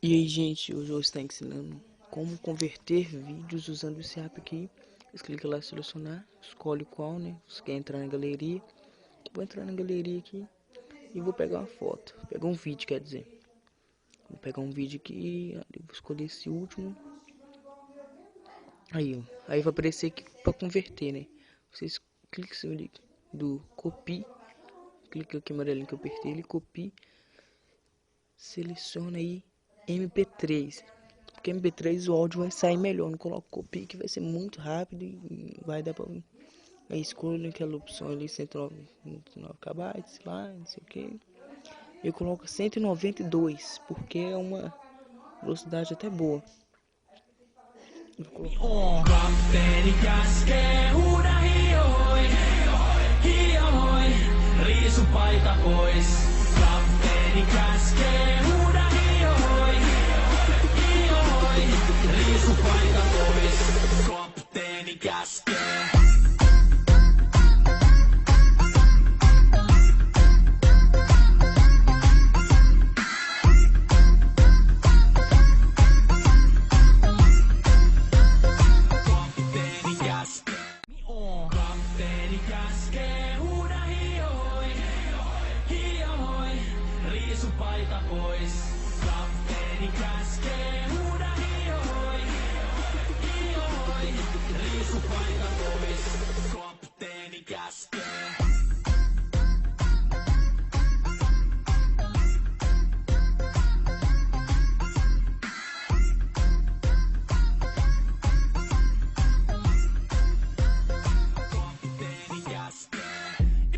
E aí, gente, hoje eu vou estar ensinando como converter vídeos usando esse app aqui. Você clica lá, selecionar, escolhe qual, né? Você quer entrar na galeria. Vou entrar na galeria aqui e vou pegar uma foto. Pegar um vídeo, quer dizer. Vou pegar um vídeo aqui, vou escolher esse último. Aí, ó. Aí vai aparecer aqui para converter, né? Vocês clicam em cima do copy. Clica aqui amarelinho que eu apertei, ele copia. Seleciona aí MP3. Porque MP3 o áudio vai sair melhor. Não coloco copia que vai ser muito rápido e vai dar pra. Aí escolho aquela opção ali, 199 KB, lá, não sei o que. Eu coloco 192, porque é uma velocidade até boa. Kapteeni käskee huuda hioi, hioi, riisu paita pois. Kapteeni käskee huuda hioi, hioi, riisu paita pois. Kapteeni käskee. Kapteeni käskee huuda hioi, hioi, riisu paita pois. Kapteeni käskee huuda hioi, hioi, riisu paita pois. Kapteeni käskee.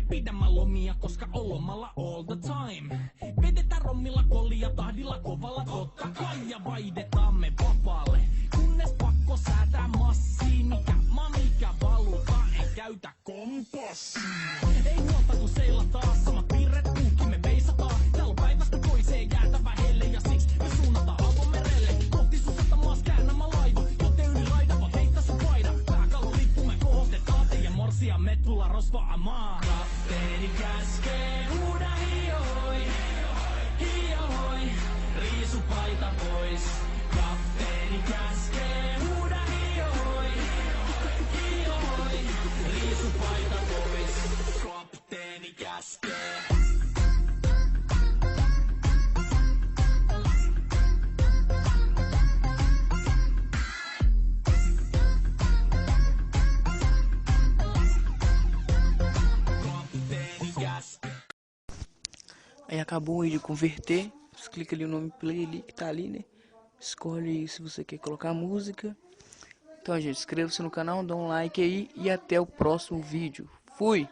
Pidämme lomia, koska on lomalla all the time. Vedetään rommilla kollia tahdilla kovalla totta kai ja vaihdetaamme vapaalle. Kunnes pakko säätää massiin, mikä valuta, ei käytä kompassia. Ei huolta kun seillä taas samat piirret puhki me veisataan. Täällä on päivästä toiseen jäätävä helle ja siksi me suunnataan avomerelle. Kohti susata maas käännämä laiva, joten yli raidava heittä sun paida. Pääkallon lippu me kohotetaan teidän morsia me tulla rosvaamaan. Kapteeni käskee huuda hioi, hioi, riisu paita pois. Kapteeni käskee huuda hioi, hioi, riisu paita pois. Kapteeni käskee. Aí acabou aí de converter. Você clica ali no nome play ali que tá ali, né? Escolhe se você quer colocar música. Então, gente, inscreva-se no canal, dá um like aí e até o próximo vídeo. Fui!